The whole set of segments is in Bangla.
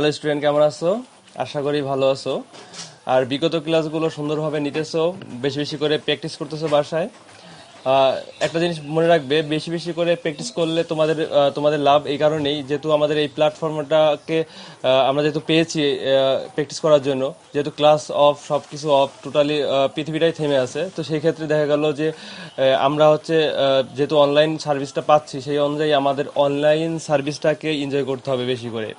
হ্যালো স্টুডেন্ট, কেমন আছো? আশা করি ভালো আছো। আর বিগত ক্লাসগুলো সুন্দরভাবে নিতেছো, বেশি বেশি করে প্র্যাকটিস করতেছো বাসায়। আহ, একটা জিনিস মনে রাখবে, বেশি বেশি করে প্র্যাকটিস করলে তোমাদের লাভ এই কারণেই, যেহেতু আমাদের এই প্ল্যাটফর্মটাকে আমরা যেহেতু পেয়েছি প্র্যাকটিস করার জন্য, যেহেতু ক্লাস অফ, সব কিছু অফ, টোটালি পৃথিবীটাই থেমে আছে। তো সেই ক্ষেত্রে দেখা গেল যে আমরা হচ্ছে যেহেতু অনলাইন সার্ভিসটা পাচ্ছি, সেই অনুযায়ী আমাদের অনলাইন সার্ভিসটাকে এনজয় করতে হবে বেশি করে।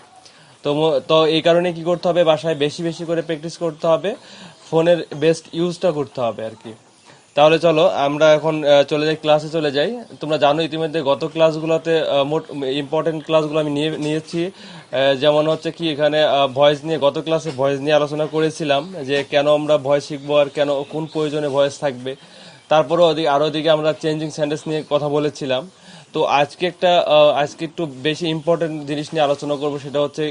তো এই কারণে কি করতে হবে, বাসায় বেশি বেশি করে প্র্যাকটিস করতে হবে, ফোনের বেস্ট ইউজটা করতে হবে আর কি। তাহলে চলো আমরা এখন চলে যাই, ক্লাসে চলে যাই। তোমরা জানো ইতিমধ্যে গত ক্লাসগুলোতে মোট ইম্পর্টেন্ট ক্লাসগুলো আমি নিয়েছি। যেমন হচ্ছে কি, এখানে ভয়েস নিয়ে, গত ক্লাসে ভয়েস নিয়ে আলোচনা করেছিলাম যে কেন আমরা ভয়েস শিখবো আর কেন, কোন প্রয়োজনে ভয়েস থাকবে। তারপরে আরও দিকে আমরা চেঞ্জিং সেন্টেন্স নিয়ে কথা বলেছিলাম। তো আজকে একটু বেশি ইম্পর্টেন্ট জিনিস নিয়ে আলোচনা করব, সেটা হচ্ছে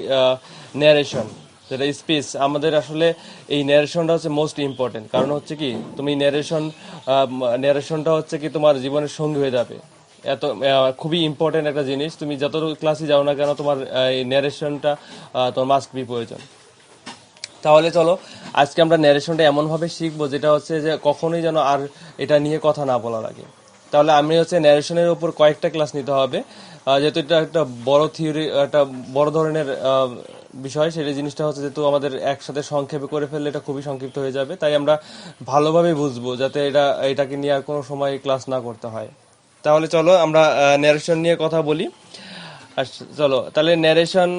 ন্যারেশন, যেটা স্পিচ। আমাদের আসলে এই ন্যারেশনটা হচ্ছে মোস্ট ইম্পর্টেন্ট। কারণ হচ্ছে কি, তুমি ন্যারেশনটা হচ্ছে কি তোমার জীবনের সঙ্গী হয়ে যাবে। খুবই ইম্পর্টেন্ট একটা জিনিস। তুমি যত ক্লাসে যাও না কেন, তোমার এই ন্যারেশনটা তোমার মাস্ট বি প্রয়োজন। তাহলে চলো আজকে আমরা ন্যারেশনটা এমনভাবে শিখবো যেটা হচ্ছে যে কখনোই যেন আর এটা নিয়ে কথা না বলা লাগে। তাহলে আমি হচ্ছে ন্যারেশনের উপর কয়েকটা ক্লাস নিতে হবে, যেহেতু এটা একটা বড় থিওরি, একটা বড় ধরনের বিষয়। সেই জিনিসটা হচ্ছে যেহেতু আমাদের একসাথে সংক্ষেপে করে ফেললে এটা খুবই সংক্ষিপ্ত হয়ে যাবে, তাই আমরা ভালোভাবে বুঝবো যাতে এটাকে নিয়ে আর কোনো সময় ক্লাস না করতে হয়। তাহলে চলো আমরা ন্যারেশন নিয়ে কথা বলি। আর চলো তাহলে ন্যারেশন,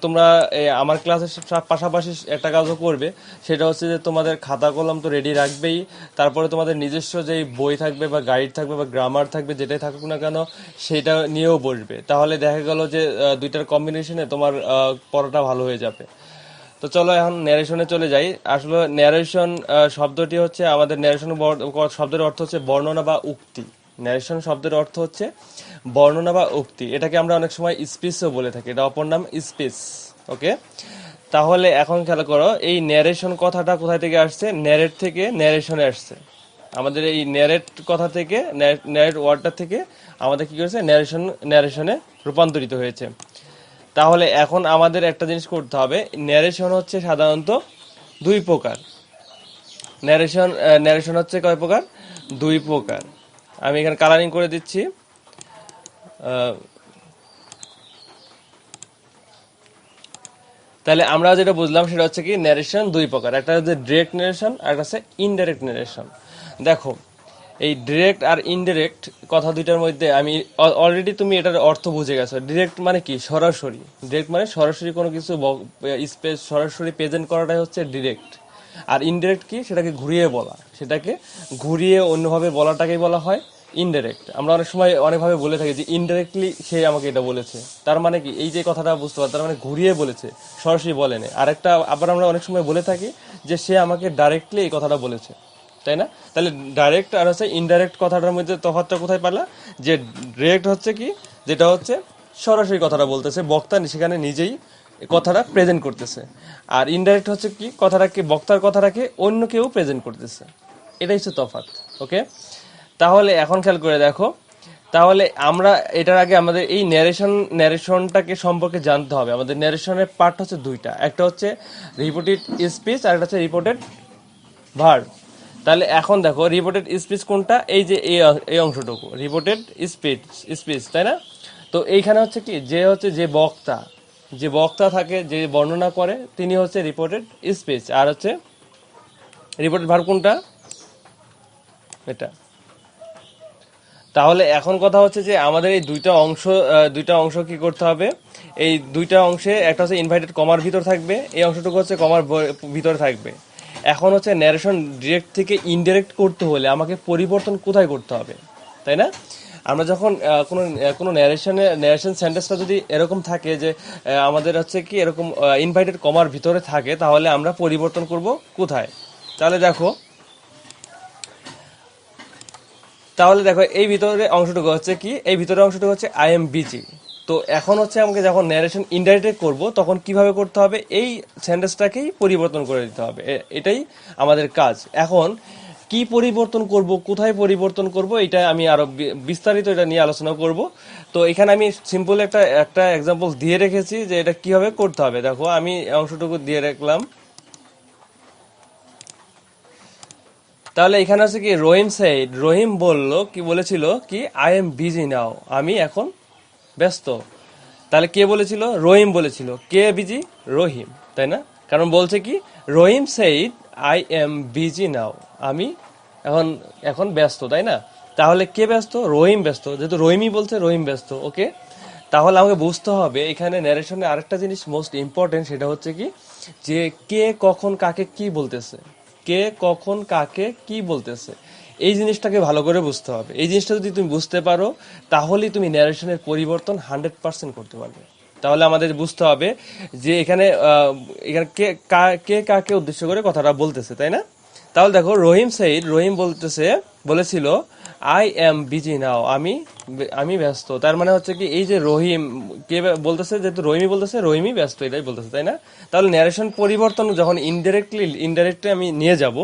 তোমরা আমার ক্লাসের পাশাপাশি একটা কাজও করবে, সেটা হচ্ছে যে তোমাদের খাতা কলম তো রেডি রাখবেই। তারপরে তোমাদের নিজস্ব যেই বই থাকবে বা গাইড থাকবে বা গ্রামার থাকবে, যেটাই থাকুক না কেন, সেটা নিয়েও বসবে। তাহলে দেখা গেল যে দুইটার কম্বিনেশনে তোমার পড়াটা ভালো হয়ে যাবে। তো চলো এখন ন্যারেশনে চলে যাই। আসলে ন্যারেশন শব্দটি হচ্ছে, আমাদের ন্যারেশন শব্দের অর্থ হচ্ছে বর্ণনা বা উক্তি। ন্যারেশন শব্দের অর্থ হচ্ছে বর্ণনা বা উক্তি। এটাকে আমরা অনেক সময় স্পিচও বলে থাকি, এটা অপর নাম স্পিচ। ওকে, তাহলে এখন খেয়াল করো, এই ন্যারেশন কথাটা কোথায় থেকে আসছে? ন্যারেট থেকে ন্যারেশনে আসছে। আমাদের এই ন্যারেট কথা থেকে, ন্যারেট ওয়ার্ডটা থেকে আমাদের কি করেছে, ন্যারেশনে রূপান্তরিত হয়েছে। তাহলে এখন আমাদের একটা জিনিস করতে হবে, ন্যারেশন হচ্ছে সাধারণত দুই প্রকার। ন্যারেশন হচ্ছে কয় প্রকার? দুই প্রকার। আমি এখানে কালারিং করে দিচ্ছি। তাহলে আমরা যেটা বুঝলাম সেটা হচ্ছে কি, ন্যারেশন দুই প্রকার, একটা হচ্ছে ডিরেক্ট ন্যারেশন আর একটা হচ্ছে ইনডাইরেক্ট ন্যারেশন। দেখো, এই ডিরেক্ট আর ইনডাইরেক্ট কথা দুইটার মধ্যে আমি অলরেডি, তুমি এটার অর্থ বুঝে গেছো। ডিরেক্ট মানে কি? সরাসরি। ডিরেক্ট মানে সরাসরি কোনো কিছু স্পেস সরাসরি প্রেজেন্ট করাটাই হচ্ছে ডিরেক্ট। আর ইনডাইরেক্ট কি? সেটাকে ঘুরিয়ে বলা, সেটাকে ঘুরিয়ে অন্যভাবে বলাটাকেই বলা হয় ইনডাইরেক্ট। আমরা অনেক সময় অনেকভাবে বলে থাকি যে ইনডাইরেক্টলি সে আমাকে এটা বলেছে। তার মানে কি, এই যে কথাটা বুঝতে পার, তার মানে ঘুরিয়ে বলেছে, সরাসরি বলেনি। আরেকটা আবার আমরা অনেক সময় বলে থাকি যে সে আমাকে ডাইরেক্টলি এই কথাটা বলেছে, তাই না? তাহলে ডাইরেক্ট আর হচ্ছে ইনডাইরেক্ট কথাটার মধ্যে তফাৎটা কোথায় পারলা? যে ডিরেক্ট হচ্ছে কি, যেটা হচ্ছে সরাসরি কথাটা বলতেছে, বক্তা সেখানে নিজেই কথাটা প্রেজেন্ট করতেছে। আর ইনডাইরেক্ট হচ্ছে কি, কথাটাকে, বক্তার কথাটাকে অন্য কেউ প্রেজেন্ট করতেছে। এটাই হচ্ছে তফাৎ। ওকে, তাহলে এখন খেয়াল করে দেখো, তাহলে আমরা এটার আগে আমাদের এই ন্যারেশনটাকে সম্পর্কে জানতে হবে। আমাদের ন্যারেশনের পার্ট হচ্ছে দুইটা, একটা হচ্ছে রিপোর্টেড স্পিচ আর একটা হচ্ছে রিপোর্টেড ভার্ব। তাহলে এখন দেখো রিপোর্টেড স্পিচ কোনটা? এই যে এই অংশটুকু রিপোর্টেড স্পিচ, তাই না? তো এইখানে হচ্ছে কি, যে বক্তা থাকে, যে বর্ণনা করে, তিনি হচ্ছে রিপোর্টেড স্পিচ। আর হচ্ছে রিপোর্টেড ভার্ব কোনটা? এটা। তাহলে এখন কথা হচ্ছে যে আমাদের এই দুইটা অংশ কি করতে হবে? এই দুইটা অংশে একটা হচ্ছে ইনভাইটেড কমার ভিতর থাকবে, এই অংশটুকু হচ্ছে কমার ভিতরে থাকবে। এখন হচ্ছে ন্যারেশন ডিরেক্ট থেকে ইনডিরেক্ট করতে হলে আমাকে পরিবর্তন কোথায় করতে হবে, তাই না? আমরা যখন কোনো ন্যারেশন সেন্টেন্সটা যদি এরকম থাকে যে আমাদের হচ্ছে কি এরকম ইনভাইটেড কমার ভিতরে থাকে, তাহলে আমরা পরিবর্তন করব কোথায়? তাহলে দেখো এই ভিতরে অংশটুকু হচ্ছে কি, এই ভিতরের অংশটুকু হচ্ছে আই এম বিজি। তো এখন হচ্ছে আমাকে যখন ন্যারেশন ইনডাইরেক্ট করব, তখন কিভাবে করতে হবে? এই সেন্টেন্সটাকেই পরিবর্তন করে দিতে হবে। এটাই আমাদের কাজ। এখন কি পরিবর্তন করব, কোথায় পরিবর্তন করব, এটা আমি আরো বিস্তারিত এটা নিয়ে আলোচনা করব। তো এখানে আমি সিম্পল একটা একটা এক্সাম্পল দিয়ে রেখেছি যে এটা কিভাবে করতে হবে। দেখো আমি অংশটুকু দিয়ে রাখলাম। তাহলে এখানে আছে কি, রহিম সাইড, রহিম বলল কি, বলেছিল কি আই এম বিজি নাও, আমি এখন ব্যস্ত। তাহলে কে বলেছিল? রহিম বলেছিল। কে বিজি? রহিম, তাই না? কারণ বলছে কি, Rahim said I am busy now, আমি এখন এখন ব্যস্ত, তাই না? তাহলে কে ব্যস্ত? রহিম ব্যস্ত। যেহেতু রহিমই বলছে, রহিম ব্যস্ত। ওকে, তাহলে আমাকে বুঝতে হবে এখানে ন্যারেশনে আরেকটা জিনিস মোস্ট ইম্পর্টেন্ট, সেটা হচ্ছে কি যে কে কখন কাকে কি বলতেছে, কে কখন কাকে কি বলতেছে, এই জিনিসটাকে ভালো করে বুঝতে হবে। এই জিনিসটা যদি তুমি বুঝতে পারো, তাহলেই তুমি ন্যারেশনের পরিবর্তন 100% করতে পারবে। তাহলে আমাদের বুঝতে হবে যে এখানে এখানে কে কাকে উদ্দেশ্য করে কথাটা বলতেছে, তাই না? তাহলে দেখো, রহিম সাইদ, রহিম বলেছিল আই এম বিজি নাও, আমি ব্যস্ত। তার মানে হচ্ছে কি, এই যে রহিম কে বলতেছে, যেহেতু রহিমই বলতেছে, রহিমই ব্যস্ত, এটাই বলতেছে, তাই না? তাহলে ন্যারেশন পরিবর্তন যখন ইনডাইরেক্টলি আমি নিয়ে যাব,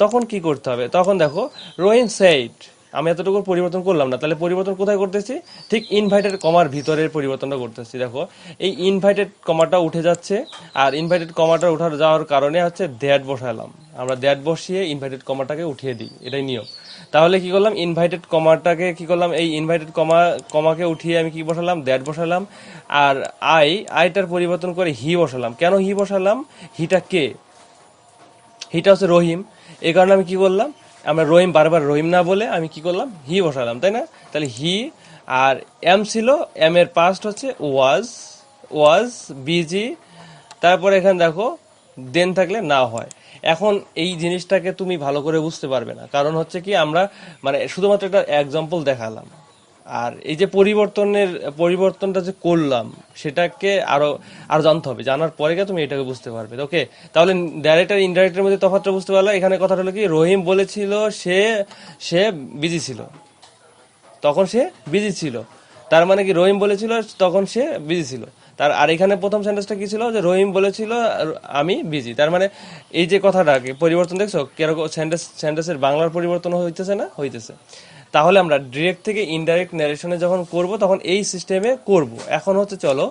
তখন কি করতে হবে? তখন দেখো, রহিম সেইড, আমি এতটুকু পরিবর্তন করলাম না, তাহলে পরিবর্তন কোথায় করতেছি? ঠিক ইনভাইটেড কমার ভিতরের পরিবর্তনটা করতেছি। দেখো, এই ইনভাইটেড কমাটা উঠে যাচ্ছে, আর ইনভাইটেড কমাটা উঠার যাওয়ার কারণে হচ্ছে দ্যাট বসালাম। আমরা দ্যাট বসিয়ে ইনভাইটেড কমাটাকে উঠিয়ে দিই, এটাই নিয়ম। তাহলে কি করলাম? ইনভাইটেড কমাটাকে কি করলাম? এই ইনভাইটেড কমাকে উঠিয়ে আমি কি বসালাম? দ্যাট বসালাম। আর আইটার পরিবর্তন করে হি বসালাম। কেন হি বসালাম? হিটা কে? হিটা হচ্ছে রহিম। এই কারণে আমি কি করলাম? আমরা রহিম বারবার রহিম না বলে আমি কি করলাম? হি বসালাম, তাই না? তাহলে হি, আর এম ছিল, এম এর পাস্ট হচ্ছে ওয়াজ, ওয়াজ বিজি। তারপরে এখানে দেখো দেন থাকলে না হয়। এখন এই জিনিসটাকে তুমি ভালো করে বুঝতে পারবে না, কারণ হচ্ছে কি আমরা মানে শুধুমাত্র একটা এক্সাম্পল দেখালাম। আর এই যে পরিবর্তনটা যে করলাম, সেটাকে আরো আরো জানতে হবে, জানার পরে গিয়ে তুমি এটাকে বুঝতে পারবে। ওকে, তাহলে ডাইরেক্ট আর ইনডাইরেক্টের মধ্যে তফাৎটা বুঝতে পারলো। এখানে কথাটা হলো কি, রহিম বলেছিল সে সে বিজি ছিল, তখন সে বিজি ছিল। তার মানে কি, রহিম বলেছিল তখন সে বিজি ছিল। আর এখানে প্রথম সেন্টেন্সটা কি ছিল? যে রহিম বলেছিল আমি বিজি। তার মানে এই যে কথাটাকে পরিবর্তন দেখছো কিরকম, সেন্টেন্সের বাংলার পরিবর্তন হইতেছে না? হইতেছে। তাহলে আমরা ডিরেক্ট থেকে ইনডাইরেক্ট ন্যারেশনে যখন করব, তখন এই সিস্টেমে করব। এখন হচ্ছে চলো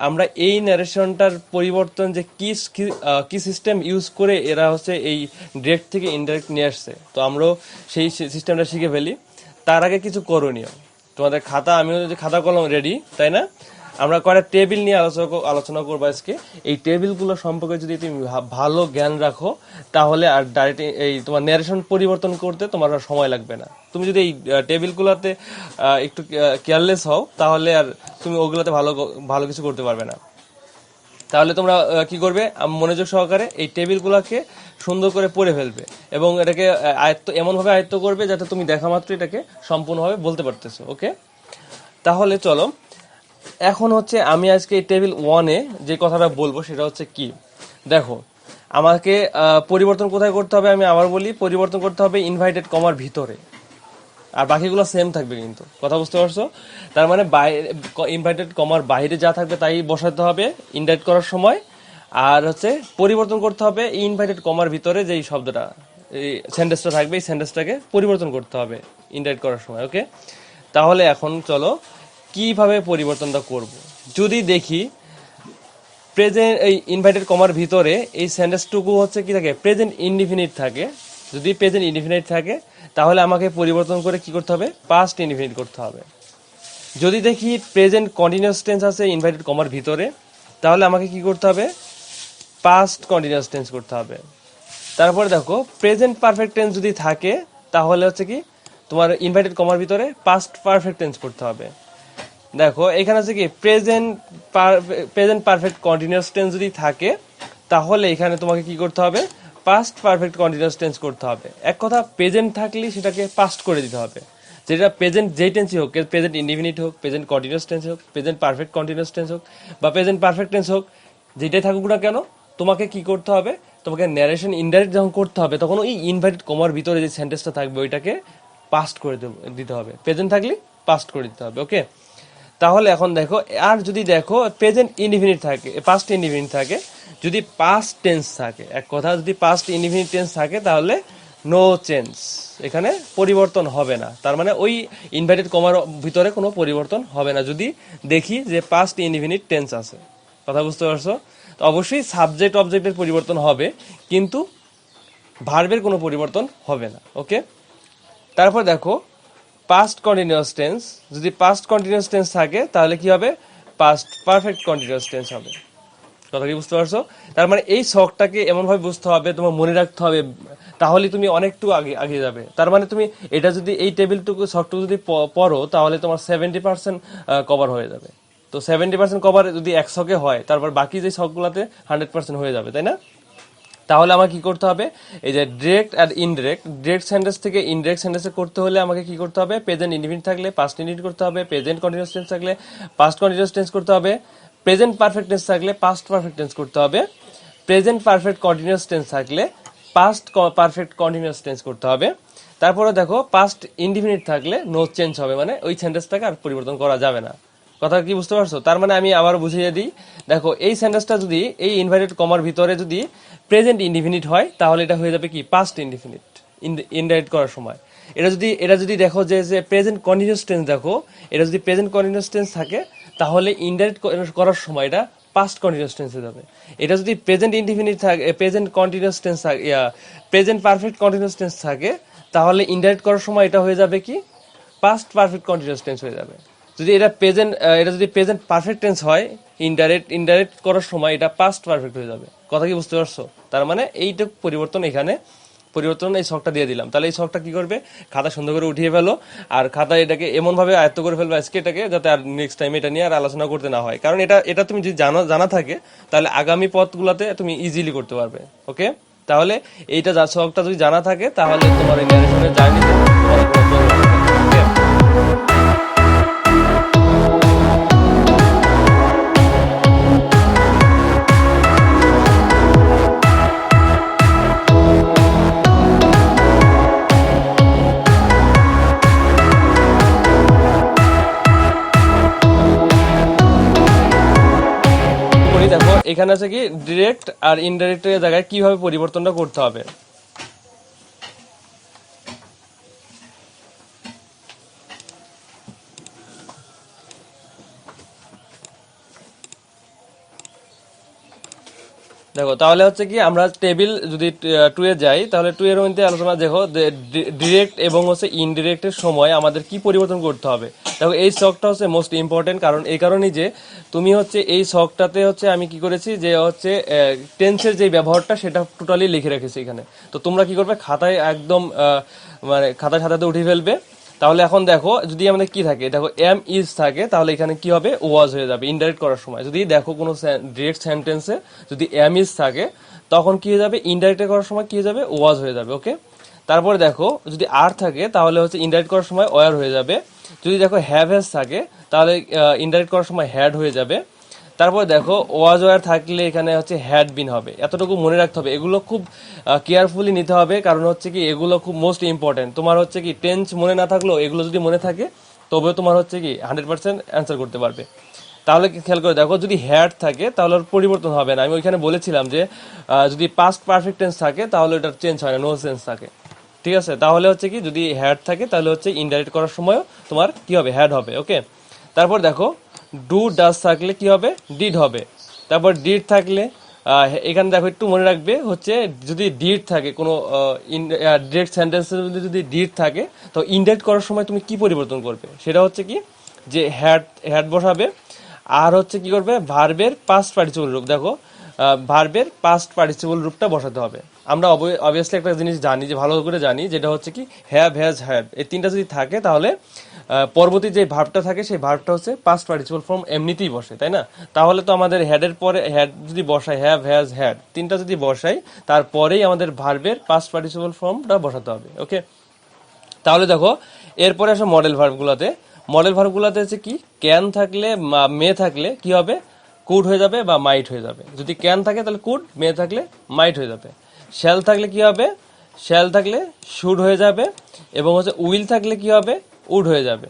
আমরা এই ন্যারেশনটার পরিবর্তন যে কি সিস্টেম ইউজ করে এরা হচ্ছে এই ডিরেক্ট থেকে ইনডাইরেক্ট নিয়ে আসছে, তো আমরাও সেই সিস্টেমটা শিখে ফেলি। তার আগে কিছু করণীয়, তোমাদের খাতা, আমিও যে খাতা কলম রেডি, তাই না? আমরা কয়েকটা টেবিল নিয়ে আলোচনা করবো আজকে। এই টেবিলগুলো সম্পর্কে যদি তুমি ভালো জ্ঞান রাখো, তাহলে আর ডাইরেক্ট এই তোমার ন্যারেশন পরিবর্তন করতে তোমার আর সময় লাগবে না। তুমি যদি এই টেবিলগুলোতে একটু কেয়ারলেস হও, তাহলে আর তুমি ওগুলোতে ভালো ভালো কিছু করতে পারবে না। তাহলে তোমরা কি করবে? মনোযোগ সহকারে এই টেবিলগুলোকে সুন্দর করে পড়ে ফেলবে, এবং এটাকে আয়ত্ত এমনভাবে আয়ত্ত করবে যাতে তুমি দেখা মাত্র এটাকে সম্পূর্ণভাবে বলতে পারতেছো। ওকে, তাহলে চলো এখন হচ্ছে আমি আজকে এই টেবিল ওয়ানে যে কথাটা বলবো সেটা হচ্ছে কি, দেখো আমাকে পরিবর্তন কোথায় করতে হবে? আমি আবার বলি, পরিবর্তন করতে হবে ইনভাইটেড কমার ভিতরে, আর বাকিগুলো সেম থাকবে। কিন্তু কথা বুঝতে পারছো? তার মানে ইনভাইটেড কমার বাইরে যা থাকবে তাই বসাতে হবে ইনভাইট করার সময়, আর হচ্ছে পরিবর্তন করতে হবে ইনভাইটেড কমার ভিতরে যেই শব্দটা, এই সেন্টেন্সটা থাকবে, এই সেন্টেন্সটাকে পরিবর্তন করতে হবে ইনভাইট করার সময়। ওকে, তাহলে এখন চলো কিভাবে পরিবর্তনটা করব। যদি দেখি প্রেজেন্ট, এই ইনভাইটেড কমার ভিতরে এই সেন্টেন্সটুকু হচ্ছে কি থাকে? প্রেজেন্ট ইনডিফিনিট থাকে। যদি প্রেজেন্ট ইনডিফিনিট থাকে, তাহলে আমাকে পরিবর্তন করে কি করতে হবে? পাস্ট ইনডিফিনিট করতে হবে। যদি দেখি প্রেজেন্ট কন্টিনিউয়াস টেন্স আছে ইনভাইটেড কমার ভিতরে, তাহলে আমাকে কি করতে হবে? পাস্ট কন্টিনিউয়াস টেন্স করতে হবে। তারপরে দেখো প্রেজেন্ট পারফেক্ট টেন্স যদি থাকে, তাহলে হচ্ছে কি তোমার ইনভাইটেড কমার ভিতরে পাস্ট পারফেক্ট টেন্স করতে হবে। দেখো এখানে আছে কি প্রেজেন্ট পারফেক্ট কন্টিনিউয়াস টেন্স যদি থাকে, তাহলে এখানে তোমাকে কি করতে হবে? পাস্ট পারফেক্ট কন্টিনিউয়াস টেন্স করতে হবে। এক কথা, প্রেজেন্ট থাকলে সেটাকে পাস্ট করে দিতে হবে। যেটা প্রেজেন্ট যেই টেন্সই হোক, প্রেজেন্ট ইনডিফিনিট হোক, প্রেজেন্ট কন্টিনিউয়াস টেন্স হোক, প্রেজেন্ট পারফেক্ট কন্টিনিউয়াস টেন্স হোক, বা প্রেজেন্ট পারফেক্ট টেন্স হোক, যেটাই থাকুক না কেন, তোমাকে কি করতে হবে? তোমাকে ন্যারেশন ইনডাইরেক্ট যখন করতে হবে, তখন ওই ইনভাইটেড কমার ভিতরে যে সেন্টেন্সটা থাকবে ওইটাকে পাস্ট করে দিতে হবে। প্রেজেন্ট থাকলে পাস্ট করে দিতে হবে। ওকে, তাহলে এখন দেখো, আর যদি দেখো প্রেজেন্ট ইনডিফিনিট থাকে, পাস্ট ইনডিফিনিট থাকে, যদি পাস্ট টেন্স থাকে, এক কথা যদি পাস্ট ইনডিফিনিট টেন্স থাকে, তাহলে নো চেঞ্জ, এখানে পরিবর্তন হবে না। তার মানে ওই ইনভার্টেড কমার ভিতরে কোনো পরিবর্তন হবে না যদি দেখি যে পাস্ট ইনডিফিনিট টেন্স আছে। কথা বুঝতে পারছো? তো অবশ্যই সাবজেক্ট অবজেক্টের পরিবর্তন হবে, কিন্তু ভার্বের কোনো পরিবর্তন হবে না। ওকে, তারপর দেখো পাস্ট কন্টিনিউয়াস টেন্স। যদি পাস্ট কন্টিনিউয়াস টেন্স থাকে তাহলে কি হবে? পাস্ট পারফেক্ট কন্টিনিউয়াস টেন্স হবে। কথা কি বুঝতে পারছো? তার মানে এই শখটাকে এমনভাবে বুঝতে হবে, তোমার মনে রাখতে হবে, তাহলে তুমি অনেকটু আগে আগে যাবে। তার মানে তুমি এটা যদি এই টেবিলটুকু শখটুকু যদি পড়ো তাহলে তোমার 70% কভার হয়ে যাবে। তো 70% কভার যদি এক শখে হয়, তারপর বাকি যে শখগুলোতে 100% হয়ে যাবে, তাই না? তাহলে আমাকে কি করতে হবে? এই যে ডিরেক্ট আর ইনডিরেক্ট, ডিরেক্ট সেন্টেন্স থেকে ইনডিরেক্ট সেন্টেন্সে করতে হলে আমাকে কি করতে হবে? প্রেজেন্ট ইনডিফিনিট থাকলে পাস্ট ইনডিফিনিট করতে হবে, প্রেজেন্ট কন্টিনিউয়াস টেন্স থাকলে পাস্ট কন্টিনিউয়াস টেন্স করতে হবে, প্রেজেন্ট পারফেক্ট টেন্স থাকলে পাস্ট পারফেক্ট টেন্স করতে হবে, প্রেজেন্ট পারফেক্ট কন্টিনিউয়াস টেন্স থাকলে পাস্ট পারফেক্ট কন্টিনিউয়াস টেন্স করতে হবে। তারপরে দেখো পাস্ট ইনডিফিনিট থাকলে নো চেঞ্জ হবে, মানে ওই সেন্টেন্সটাকে আর পরিবর্তন করা যাবে না। কথা কি বুঝতে পারছো? তার মানে আমি আবার বুঝিয়ে দিই। দেখো এই সেন্টেন্সটা যদি এই ইনভার্টেড কমার ভিতরে যদি প্রেজেন্ট ইনডিফিনিট হয় তাহলে এটা হয়ে যাবে কি? পাস্ট ইনডিফিনিট ইনডাইরেক্ট করার সময়। এটা যদি দেখো যে যে প্রেজেন্ট কন্টিনিউয়াস টেন্স, দেখো এটা যদি প্রেজেন্ট কন্টিনিউয়াস টেন্স থাকে তাহলে ইনডাইরেক্ট করার সময় এটা পাস্ট কন্টিনিউয়াস টেন্সে যাবে। এটা যদি প্রেজেন্ট ইনডিফিনিট থাকে, প্রেজেন্ট কন্টিনিউয়াস টেন্স থাকে, প্রেজেন্ট পারফেক্ট কন্টিনিউয়াস টেন্স থাকে, তাহলে ইনডাইরেক্ট করার সময় এটা হয়ে যাবে কি? পাস্ট পারফেক্ট কন্টিনিউয়াস টেন্স হয়ে যাবে। যদি এটা যদি প্রেজেন্ট পারফেক্ট টেন্স হয়, ইনডাইরেক্ট করার সময় এটা পাস্ট পারফেক্ট হয়ে যাবে। কথা কি বুঝতে পারছো? তার মানে এইটুকু পরিবর্তন, এখানে পরিবর্তন এই ছকটা দিয়ে দিলাম। তাহলে এই ছকটা কি করবে? খাতা সুন্দর করে উঠিয়ে ফেলো, আর খাতা এটাকে এমন ভাবে আয়ত্ত করে ফেলবে আজকে এটাকে, যাতে আর নেক্সট টাইম এটা নিয়ে আর আলোচনা করতে না হয়। কারণ এটা এটা তুমি যদি জানা থাকে তাহলে আগামী পথগুলোতে তুমি ইজিলি করতে পারবে। ওকে, তাহলে এইটা ছকটা যদি জানা থাকে তাহলে তোমার এই ন্যারেশনের জার্নিতে তোমার কোনো প্রবলেম হবে না। ওকে, করি দেখো এখানে আছে কি ডিরেক্ট আর ইনডাইরেক্টের জায়গায় কিভাবে পরিবর্তনটা করতে হবে। দেখো তাহলে হচ্ছে কি, আমরা টেবিল যদি 2 এ যাই তাহলে 2 এর মধ্যে আলোচনা দেখো ডিরেক্ট এবং হচ্ছে ইনডিরেক্টের সময় আমাদের কি পরিবর্তন করতে হবে। দেখো এই শখটা হচ্ছে মোস্ট ইম্পর্টেন্ট, কারণ এই কারণেই যে তুমি হচ্ছে এই শখটাতে হচ্ছে আমি কি করেছি যে হচ্ছে টেন্সের যে ব্যবহারটা সেটা টোটালি লিখে রেখেছি এখানে। তো তোমরা কি করবে? খাতায় একদম মানে খাতায় খাতাতে উঠিয়ে ফেলবে। তাহলে এখন দেখো যদি আমাদের কি থাকে, দেখো এম ইজ থাকে, তাহলে এখানে কি হবে? ওয়াজ হয়ে যাবে ইনডাইরেক্ট করার সময়। যদি দেখো কোনো ডিরেক্ট সেন্টেন্সে যদি এম ইজ থাকে তখন কি হয়ে যাবে? ইনডাইরেক্ট করার সময় কি হয়ে যাবে? ওয়াজ হয়ে যাবে। ওকে, তারপরে দেখো যদি আর থাকে তাহলে হচ্ছে ইনডাইরেক্ট করার সময় ওয়ার হয়ে যাবে। যদি দেখো হ্যাভ হ্যাজ থাকে তাহলে ইনডাইরেক্ট করার সময় হ্যাড হয়ে যাবে। তারপর দেখো ওয়াজ ওয়ার থাকলে এখানে হচ্ছে হ্যাড বিন হবে। এতটুকু মনে রাখতে হবে, এগুলো খুব কেয়ারফুলি নিতে হবে, কারণ হচ্ছে কি এগুলো খুব মোস্ট ইম্পর্টেন্ট। তোমার হচ্ছে কি টেন্স মনে না থাকলেও এগুলো যদি মনে থাকে তবে তোমার হচ্ছে কি 100% অ্যান্সার করতে পারবে। তাহলে কি খেয়াল করে দেখো, যদি হ্যাড থাকে তাহলে ওর পরিবর্তন হবে না। আমি ওইখানে বলেছিলাম যে যদি পাস্ট পারফেক্ট টেন্স থাকে তাহলে ওটার চেঞ্জ হয় না, নো চেঞ্জ থাকে। ঠিক আছে, তাহলে হচ্ছে কি যদি হ্যাড থাকে তাহলে হচ্ছে ইনডাইরেক্ট করার সময়ও তোমার কি হবে? হ্যাড হবে। ওকে, তারপর দেখো ডু ডাজ থাকলে কি হবে? ডিড হবে। তারপর ডিড থাকলে এখানে দেখো একটু মনে রাখবে হচ্ছে যদি ডিড থাকে কোনো ডিরেক্ট সেন্টেন্সের মধ্যে যদি ডিড থাকে তো ইনডাইরেক্ট করার সময় তুমি কি পরিবর্তন করবে? সেটা হচ্ছে কি যে হ্যাড হ্যাড বসাবে, আর হচ্ছে কি করবে? ভার্বের পাস্ট পার্টিসিপল রূপ, দেখো ভার্বের পাস্ট পার্টিসিপল রূপটা বসাতে হবে। আমরা অবভিয়াসলি একটা জিনিস জানি, যে ভালো করে জানি, যেটা হচ্ছে কি হ্যাভ হ্যাজ হ্যাড, এই তিনটা যদি থাকে তাহলে পরবর্তী যে ভার্বটা থাকে সেই ভার্বটা হচ্ছে পাস্ট পার্টিসিপল ফর্ম এমনিতেই বসে, তাই না? তাহলে তো আমাদের হেডের পরে হেড যদি বসাই, হ্যাভ হ্যাজ হ্যাড তিনটা যদি বসাই, তারপরেই আমাদের ভার্বের পাস্ট পার্টিসিপল ফর্মটা বসাতে হবে। ওকে, তাহলে দেখো এরপরে আসে মডেল ভার্বগুলোতে। মডেল ভার্বগুলোতে হচ্ছে কি ক্যান থাকলে মে থাকলে কি হবে? কুড হয়ে যাবে বা মাইট হয়ে যাবে। যদি ক্যান থাকে তাহলে কুড, মে থাকলে মাইট হয়ে যাবে। শ্যাল থাকলে কি হবে? শ্যাল থাকলে শুড হয়ে যাবে, এবং হচ্ছে উইল থাকলে কি হবে? উড হয়ে যাবে।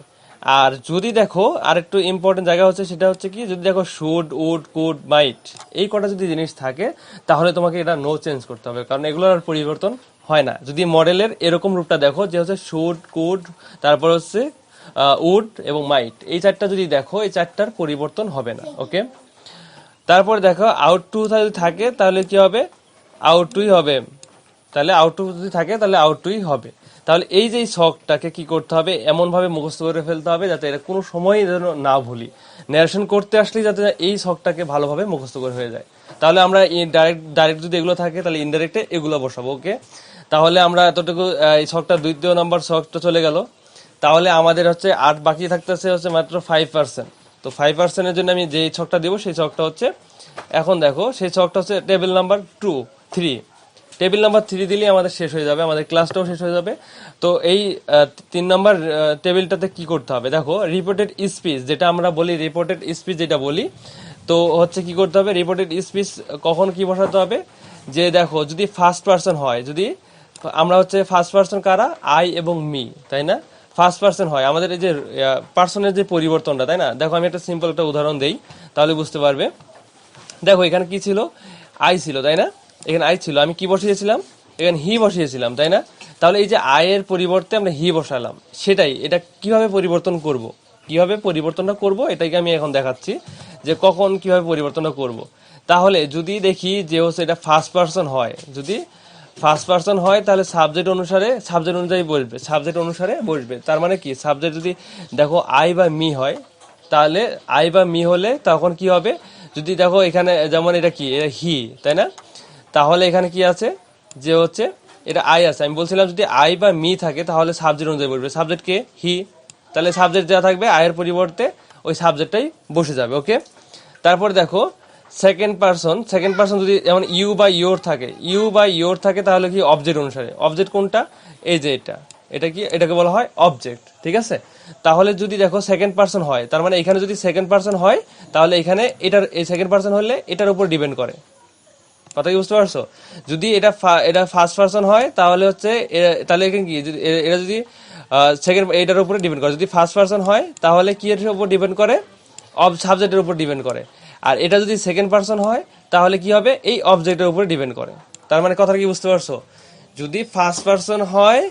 আর যদি দেখো আর একটু ইম্পর্টেন্ট জায়গা হচ্ছে, সেটা হচ্ছে কি যদি দেখো শুড, উড, কুড, মাইট এই কটা যদি জিনিস থাকে তাহলে তোমাকে এটা নো চেঞ্জ করতে হবে, কারণ এগুলোর আর পরিবর্তন হয় না। যদি মডেলের এরকম রূপটা দেখো যে হচ্ছে শুড, কুড, তারপর হচ্ছে উড এবং মাইট, এই চারটা যদি দেখো, এই চারটার পরিবর্তন হবে না। ওকে, তারপর দেখো আউট টু যদি থাকে তাহলে কি হবে, আউট টুই হবে। তাহলে আউট টু যদি থাকে তাহলে আউট টুই হবে। তাহলে এই যে শখটাকে কি করতে হবে, এমন ভাবে মুখস্থ করে ফেলতে হবে যাতে এটা কোনো সময় যেন না ভুলি। ন্যারেশন করতে আসলেই যাতে এই শখটাকে ভালোভাবে মুখস্থ করে হয়ে যায়। তাহলে আমরা ডাইরেক্ট ডাইরেক্ট যদি এগুলো থাকে তাহলে ইনডাইরেক্টে এগুলো বসাবো। ওকে, তাহলে আমরা এতটুকু এই শখটা দ্বিতীয় নম্বর শখটা চলে গেল। তাহলে আমাদের হচ্ছে আর বাকি থাকতেছে হচ্ছে মাত্র 5%। তো 5%-এর জন্য আমি যেই ছকটা দিব সেই ছকটা হচ্ছে, এখন দেখো সেই ছকটা হচ্ছে টেবিল নাম্বার 3। টেবিল নাম্বার 3 দিলেই আমাদের শেষ হয়ে যাবে, আমাদের ক্লাসটাও শেষ হয়ে যাবে। তো এই 3 নাম্বার টেবিলটাতে কি করতে হবে, দেখো রিপোর্টেড স্পিচ যেটা আমরা বলি, রিপোর্টেড স্পিচ যেটা বলি, তো হচ্ছে কি করতে হবে, রিপোর্টেড স্পিচ কখন কি বসাতে হবে, যে দেখো যদি ফার্স্ট পার্সন হয়, যদি আমরা হচ্ছে ফার্স্ট পার্সন কারা, আই এবং মি, তাই না? ফার্স্ট পার্সন হয় আমাদের এই যে পার্সনের যে পরিবর্তনটা, তাই না? দেখো আমি একটা সিম্পল একটা উদাহরণ দেই তাহলে বুঝতে পারবে। দেখো এখানে কি ছিল, আই ছিল, তাই না? এখানে আই ছিল, আমি কি বসিয়েছিলাম, এখানে হি বসিয়েছিলাম, তাই না? তাহলে এই যে আয়ের পরিবর্তে আমরা হি বসালাম, সেটাই এটা কিভাবে পরিবর্তন করব, কিভাবে পরিবর্তনটা করব এটাকে আমি এখন দেখাচ্ছি যে কখন কিভাবে পরিবর্তনটা করব। তাহলে যদি দেখি যে হচ্ছে এটা ফার্স্ট পার্সন হয়, যদি ফার্স্ট পার্সন হয় তাহলে সাবজেক্ট অনুসারে, সাবজেক্ট অনুযায়ী বসবে, সাবজেক্ট অনুসারে বসবে। তার মানে কি, সাবজেক্ট যদি দেখো আই বা মি হয়, তাহলে আই বা মি হলে তখন কি হবে, যদি দেখো এখানে যেমন এটা কি, এটা হি, তাই না? তাহলে এখানে কি আছে, যে হচ্ছে এটা আই আছে, আমি বলছিলাম যদি আই বা মি থাকে তাহলে সাবজেক্ট অনুযায়ী বসবে, সাবজেক্ট কে, হি। তাহলে সাবজেক্ট যা থাকবে আয়ের পরিবর্তে ওই সাবজেক্টটাই বসে যাবে। ওকে, তারপর দেখো সেকেন্ড পার্সন, সেকেন্ড পার্সন যদি যেমন ইউ বা ইয়োর থাকে, ইউ বা ইয়োর থাকে তাহলে কি অবজেক্ট অনুসারে, অবজেক্ট কোনটা, এই যে এটা, এটা কি, এটাকে বলা হয় অবজেক্ট, ঠিক আছে? তাহলে যদি দেখো সেকেন্ড পার্সন হয়, তার মানে এখানে যদি সেকেন্ড পার্সন হয় তাহলে এখানে এটার, এই সেকেন্ড পার্সন হলে এটার উপর ডিপেন্ড করে। কথা কি বুঝতে পারছো? যদি এটা এটা ফার্স্ট পার্সন হয় তাহলে হচ্ছে তাহলে এখানে কি, যদি এটা যদি সেকেন্ড এটার উপরে ডিপেন্ড করে, যদি ফার্স্ট পার্সন হয় তাহলে কি এর উপর ডিপেন্ড করে, সাবজেক্টের উপর ডিপেন্ড করে। আর এটা যদি সেকেন্ড পার্সন হয় তাহলে কি হবে, এই অবজেক্টের উপর ডিপেন্ড করে। তার মানে কথা কি বুঝতে পারছো? যদি ফার্স্ট পার্সন হয়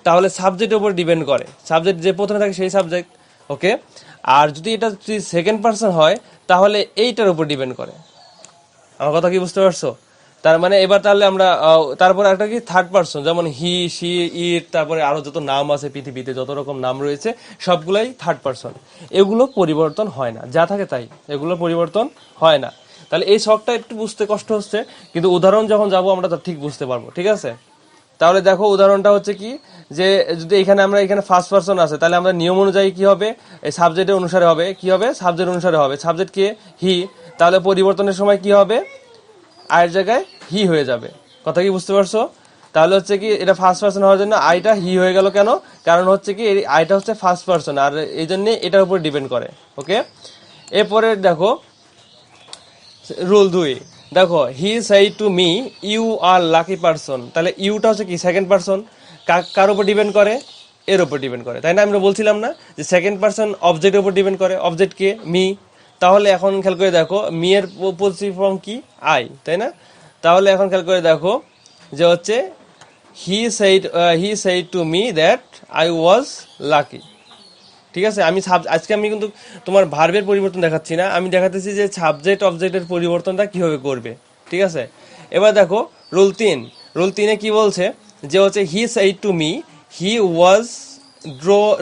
তাহলে সাবজেক্টের উপর ডিপেন্ড করে, সাবজেক্ট যে প্রথমে থাকে সেই সাবজেক্ট। ওকে, আর যদি এটা যদি সেকেন্ড পার্সন হয় তাহলে এইটার উপর ডিপেন্ড করে। আমার কথা কি বুঝতে পারছো? তার মানে এবার তাহলে আমরা তারপর একটা কি থার্ড পার্সন, যেমন হি, সি, ইট, তারপরে আরো যত নাম আছে পৃথিবীতে, যত রকম নাম রয়েছে সবগুলাই থার্ড পার্সন। এগুলো পরিবর্তন হয় না, যা থাকে তাই, এগুলো পরিবর্তন হয় না। তাহলে এই শখটা একটু বুঝতে কষ্ট হচ্ছে, কিন্তু উদাহরণ যখন যাব আমরা তো ঠিক বুঝতে পারবো, ঠিক আছে? তাহলে দেখো উদাহরণটা হচ্ছে কি, যে যদি এখানে আমরা এখানে ফার্স্ট পার্সন আছে তাহলে আমরা নিয়ম অনুযায়ী কি হবে, এই সাবজেক্টের অনুসারে হবে, কি হবে, সাবজেক্ট অনুসারে হবে, সাবজেক্ট কে, হি। তাহলে পরিবর্তনের সময় কি হবে, আয়ের জায়গায় হি হয়ে যাবে। কথা কি বুঝতে পারছো? তাহলে হচ্ছে কি, এটা ফার্স্ট পার্সন হওয়ার জন্য আইটা হি হয়ে গেল কেন, কারণ হচ্ছে কি এই আইটা হচ্ছে ফার্স্ট পার্সন আর এই জন্য এটার উপর ডিপেন্ড করে। ওকে, এরপরে দেখো রুল 2, দেখো he said to me you are lucky person, তাহলে ইউটা হচ্ছে কি সেকেন্ড পারসন, কার উপর ডিপেন্ড করে, এর উপর ডিপেন্ড করে, তাই না? আমরা বলছিলাম না যে সেকেন্ড পারসন অবজেক্টের উপর ডিপেন্ড করে, অবজেক্ট কে, মি। তাহলে এখন খেয়াল করে দেখো মি এর পজিটিভ ফর্ম কি, আই, তাই না? তাহলে এখন খেয়াল করে দেখো যে হচ্ছে হি said to me that I was lucky. ঠিক আছে, আমি আজকে আমি কিন্তু তোমার ভার্বের পরিবর্তন দেখাচ্ছি না, আমি দেখাতেছি যে সাবজেক্ট অবজেক্টের পরিবর্তনটা কিভাবে করবে। ঠিক আছে, এবার দেখো রুল 3 কি বলছে, যে হচ্ছে হি said to me he was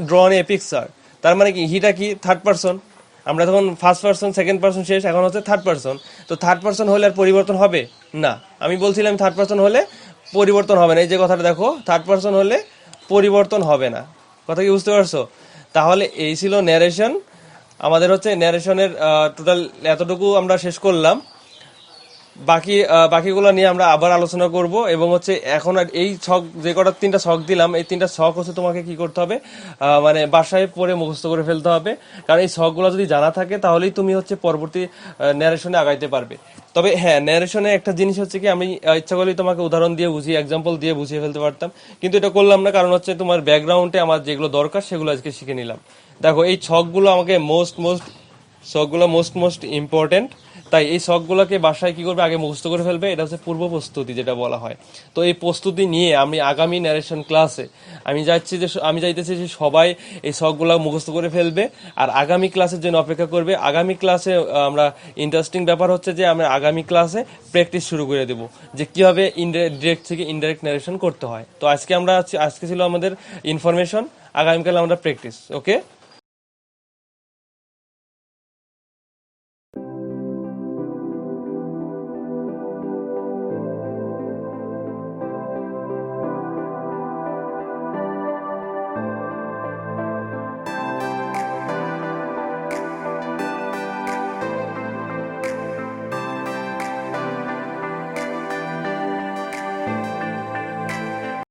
ড্রন a picture. তার মানে কি, হিটা কি থার্ড পার্সন, আমরা তখন ফার্স্ট পার্সন সেকেন্ড পার্সন শেষ, এখন হচ্ছে থার্ড পার্সন। তো থার্ড পার্সন হলে আর পরিবর্তন হবে না, আমি বলছিলাম থার্ড পার্সন হলে পরিবর্তন হবে না, এই যে কথাটা দেখো, থার্ড পার্সন হলে পরিবর্তন হবে না। কথা কি বুঝতে পারছো? তাহলে এই ছিল ন্যারেশন, আমাদের হচ্ছে ন্যারেশনের টোটাল এতটুকু আমরা শেষ করলাম। বাকিগুলো নিয়ে আমরা আবার আলোচনা করব, এবং হচ্ছে এখন আর এই ছক যে কটা 3টা ছক দিলাম, এই 3টা ছক হচ্ছে তোমাকে কি করতে হবে, মানে বাসায় পড়ে মুখস্থ করে ফেলতে হবে। কারণ এই ছকগুলো যদি জানা থাকে তাহলেই তুমি হচ্ছে পরবর্তী ন্যারেশনে আগাইতে পারবে। তবে হ্যাঁ, ন্যারেশনে একটা জিনিস হচ্ছে কি, আমি ইচ্ছা করলেই তোমাকে উদাহরণ দিয়ে বুঝিয়ে, এক্সাম্পল দিয়ে বুঝিয়ে ফেলতে পারতাম, কিন্তু এটা করলাম না, কারণ হচ্ছে তোমার ব্যাকগ্রাউন্ডে আমার যেগুলো দরকার সেগুলো আজকে শিখে নিলাম। দেখো এই ছকগুলো আমাকে মোস্ট ইম্পর্টেন্ট, তাই এই শখগুলোকে বাসায় কি করবে, আগে মুখস্থ করে ফেলবে। এটা হচ্ছে পূর্ব প্রস্তুতি যেটা বলা হয়। তো এই প্রস্তুতি নিয়ে আমি আগামী ন্যারেশন ক্লাসে আমি চাইতেছি যে সবাই এই শখগুলো মুখস্থ করে ফেলবে আর আগামী ক্লাসের জন্য অপেক্ষা করবে। আগামী ক্লাসে আমরা ইন্টারেস্টিং ব্যাপার হচ্ছে যে আমরা আগামী ক্লাসে প্র্যাকটিস শুরু করে দেব যে কিভাবে ডিরেক্ট থেকে ইনডাইরেক্ট ন্যারেশন করতে হয়। তো আজকে ছিল আমাদের ইনফরমেশন, আগামীকাল আমরা প্র্যাকটিস। ওকে।